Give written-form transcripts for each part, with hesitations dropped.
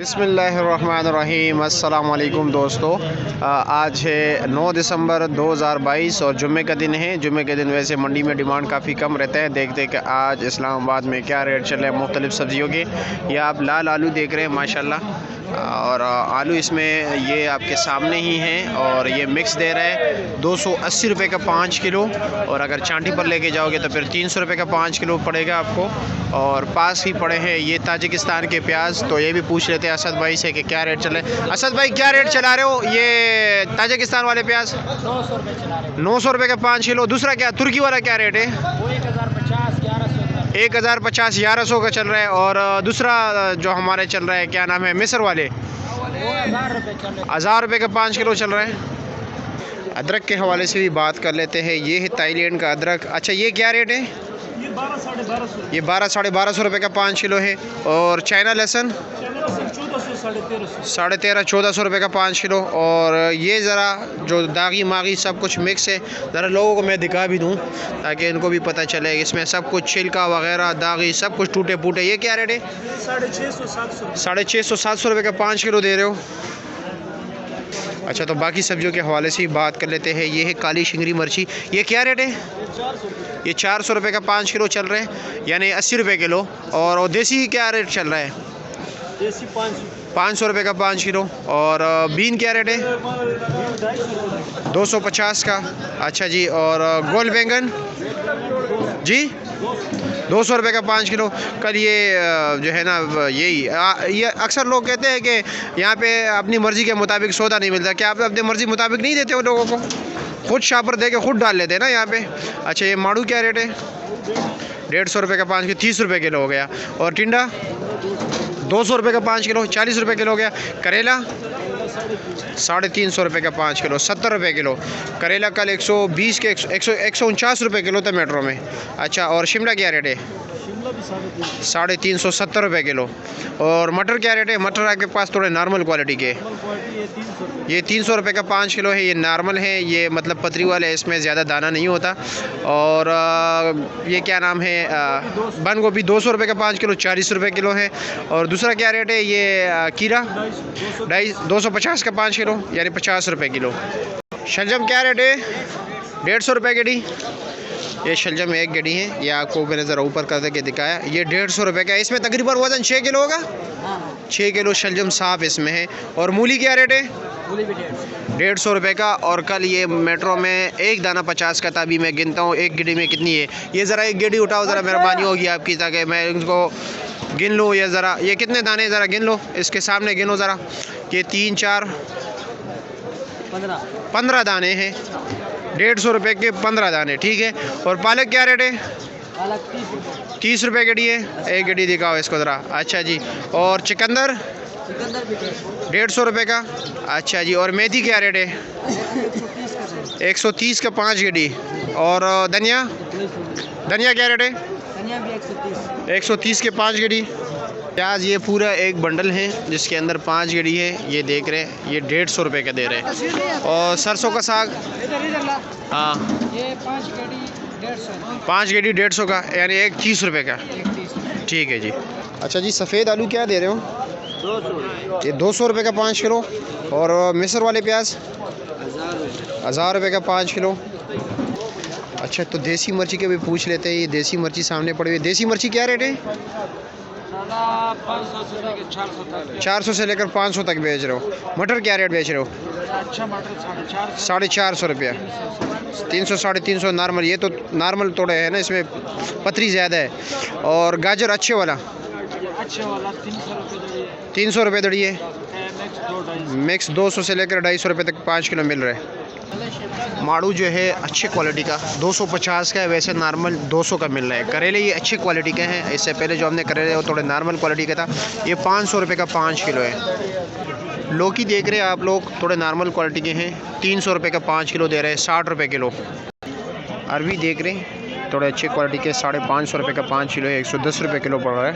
बिस्मिल्लाहिर्रहमानिर्रहीम। अस्सलाम वालेकुम दोस्तों, आज है 9 दिसंबर 2022 और जुम्मे का दिन है। जुम्मे के दिन वैसे मंडी में डिमांड काफ़ी कम रहता है। देखते कि आज इस्लामाबाद में क्या रेट चल रहे हैं मुख्तलिफ़ सब्ज़ियों के। ये आप लाल आलू देख रहे हैं माशाल्लाह, और आलू इसमें ये आपके सामने ही हैं और ये मिक्स दे रहा है 280 रुपये का 5 किलो। और अगर चांटी पर लेके जाओगे तो फिर 300 रुपये का 5 किलो पड़ेगा आपको। और पास ही पड़े हैं ये ताजिकिस्तान के प्याज, तो ये भी पूछ लेते हैं असद भाई से कि क्या रेट चले। असद भाई, क्या रेट चला रहे हो ये ताजिकिस्तान वाले प्याज? 900 रुपये चला रहे हैं। 900 रुपये का 5 किलो। दूसरा क्या तुर्की वाला क्या रेट है? वो 1050 1150 का चल रहा है। और दूसरा जो हमारे चल रहा है क्या नाम है, मिस्र वाले, वो 1000 रुपये चल रहे हैं। 1000 रुपये का 5 किलो चल रहा है। अदरक के हवाले से भी बात कर लेते हैं। ये है थाईलैंड का अदरक। अच्छा, ये क्या रेट है? ये 12 साढ़े 1200। ये 12-12.5 रुपये का 5 किलो है। और चाइना लहसुन 1400 साढ़े 1300। 1350-1400 रुपये का 5 किलो। और ये ज़रा जो दागी मागी सब कुछ मिक्स है, ज़रा लोगों को मैं दिखा भी दूँ ताकि इनको भी पता चले। इसमें सब कुछ छिलका वगैरह दागी सब कुछ टूटे फूटे। ये क्या रेट है? 650-700। 650-700 रुपये का 5 किलो दे रहे हो। अच्छा, तो बाकी सब्जियों के हवाले से ही बात कर लेते हैं। ये है काली शिंगरी मिर्ची। ये क्या रेट है? ये 400 रुपये का 5 किलो चल रहे हैं, यानी 80 रुपये किलो। और देसी क्या रेट चल रहा है? देसी 500 रुपये का 5 किलो। और बीन क्या रेट है? 250 का। अच्छा जी। और गोल बैंगन जी 200 रुपये का 5 किलो। कल ये जो है ना, ये अक्सर लोग कहते हैं कि यहाँ पे अपनी मर्ज़ी के मुताबिक सौदा नहीं मिलता। क्या आप अपनी मर्ज़ी मुताबिक नहीं देते हो लोगों को? खुद शापर दे के खुद डाल लेते हैं ना यहाँ पे। अच्छा, ये माड़ू क्या रेट है? 150 रुपये का 5 किलो, 30 रुपये किलो हो गया। और टिंडा 200 रुपये का 5 किलो, 40 रुपये किलो हो गया। करेला 350 रुपये का 5 किलो, 70 रुपये किलो। करेला कल 120 के 149 रुपये किलो था मेट्रो में। अच्छा, और शिमला क्या रेट है? 350, 70 रुपये किलो। और मटर क्या रेट है? मटर आपके पास थोड़े नॉर्मल क्वालिटी के, ये 300 रुपये का 5 किलो है। ये नॉर्मल है, ये मतलब पतरी वाले, इसमें ज़्यादा दाना नहीं होता। और ये क्या नाम है, बंद गोभी 200 रुपये का 5 किलो, 40 रुपये किलो है। और दूसरा क्या रेट है? ये कीरा 250 का 5 किलो, यानी 50 रुपये किलो। शलजम क्या रेट है? 150 रुपये गड्डी। ये शलजम एक गड्डी है, ये आपको मैंने ज़रा ऊपर कर के दिखाया। ये 150 रुपये का है। इसमें तकरीबन वज़न 6 किलो होगा। 6 किलो शलजम साफ इसमें है। और मूली क्या रेट है? 150 रुपये का। और कल ये मेट्रो में एक दाना 50 का था। अभी मैं गिनता हूँ एक गिड्डी में कितनी है। ये ज़रा एक गिड्डी उठाओ, ज़रा मेहरबानी होगी आपकी, ताकि मैं इनको गिन लूँ। ये ज़रा, ये कितने दाने ज़रा गिन लो, इसके सामने गिनो ज़रा। ये 3, 4, 15 दाने हैं। 150 रुपये के 15 दाने, ठीक है। और पालक क्या रेट है? 30 रुपये गड्डी है। एक गड्डी दिखाओ इसको ज़रा। अच्छा जी। और चुकंदर 150 रुपये का। अच्छा जी। और मेथी क्या रेट है? 130 का 5 गड्डी। और धनिया क्या रेट है? 130 के 5 गड्डी। प्याज ये पूरा एक बंडल है जिसके अंदर 5 गड्डी है, ये देख रहे हैं। ये 150 रुपये का दे रहे हैं। और सरसों का साग, हाँ, ये 5 गड्डी 150। 5 गड्डी 150 का, यानी एक 30 रुपये का, ठीक है जी। अच्छा जी, सफ़ेद आलू क्या दे रहे हो? 200। ये 200 रुपये का 5 किलो। और मिस्र वाले प्याज 1000 रुपये का 5 किलो। अच्छा, तो देसी मिर्ची के भी पूछ लेते हैं। ये देसी मिर्ची सामने पड़ी हुई है। देसी मिर्ची क्या रेट है? 500 से लेकर 400 तक। 400 से लेकर 500 तक बेच रहे हो। मटर क्या रेट बेच रहे हो? अच्छा मटर 450। 450 रुपया। 300 350 नॉर्मल। ये तो नॉर्मल थोड़े है ना, इसमें पतरी ज़्यादा है। और गाजर अच्छे वाला 300 रुपये। 300 रुपये दड़ी है। मिक्स 200 से लेकर 250 रुपये तक 5 किलो मिल रहा है। माड़ू जो है अच्छी क्वालिटी का 250 का है, वैसे नॉर्मल 200 का मिल रहा है। करेले ये अच्छी क्वालिटी के हैं। इससे पहले जो हमने करेले वो थोड़े नॉर्मल क्वालिटी का था। ये 500 रुपये का 5 किलो है। लौकी देख रहे हैं आप लोग, थोड़े नॉर्मल क्वालिटी के हैं। 300 रुपये का 5 किलो दे रहे हैं, 60 रुपये किलो। अरबी देख रहे हैं, थोड़े अच्छी क्वालिटी के 550 रुपये का 5 किलो है, 110 रुपये किलो पड़ रहा है।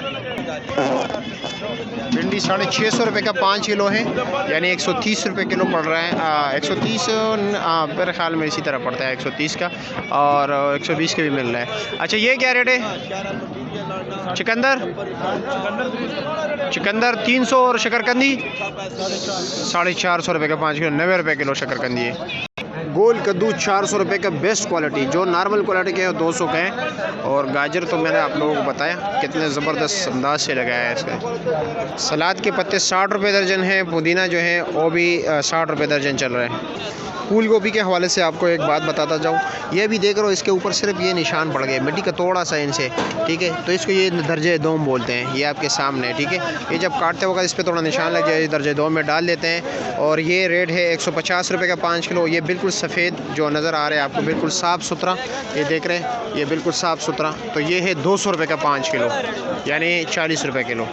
भिंडी 650 रुपये का 5 किलो है, यानी 130 रुपये किलो पड़ रहा है। 130 मेरे ख्याल में इसी तरह पड़ता है 130 का, और 120 के भी मिल रहा है। अच्छा, ये क्या रेट है? चिकंदर चिकंदर 300 और शकरकंदी 450 रुपये का 5 किलो, 90 रुपये किलो शकरकंदी है। गोल कद्दू 400 रुपये का बेस्ट क्वालिटी, जो नॉर्मल क्वालिटी के हैं 200 के हैं। और गाजर तो मैंने आप लोगों को बताया कितने ज़बरदस्त अंदाज से लगाया है इसका। सलाद के पत्ते 60 रुपये दर्जन है, पुदीना जो है वो भी 60 रुपये दर्जन चल रहा है। फूल गोभी के हवाले से आपको एक बात बताता जाऊँ, ये भी देख रहे हो इसके ऊपर सिर्फ ये निशान पड़ गए मिट्टी का थोड़ा सा इनसे, ठीक है। तो इसको ये दर्जे दोम बोलते हैं, ये आपके सामने है, ठीक है। ये जब काटते वक्त इस पर थोड़ा निशान लग जाए, दर्जे दोम में डाल देते हैं। और ये रेट है 150 रुपये का 5 किलो। ये बिल्कुल सफ़ेद जो नज़र आ रहा है आपको, बिल्कुल साफ़ सुथरा, ये देख रहे हैं, ये बिल्कुल साफ़ सुथरा। तो ये है 200 रुपये का 5 किलो, यानी 40 रुपये किलो।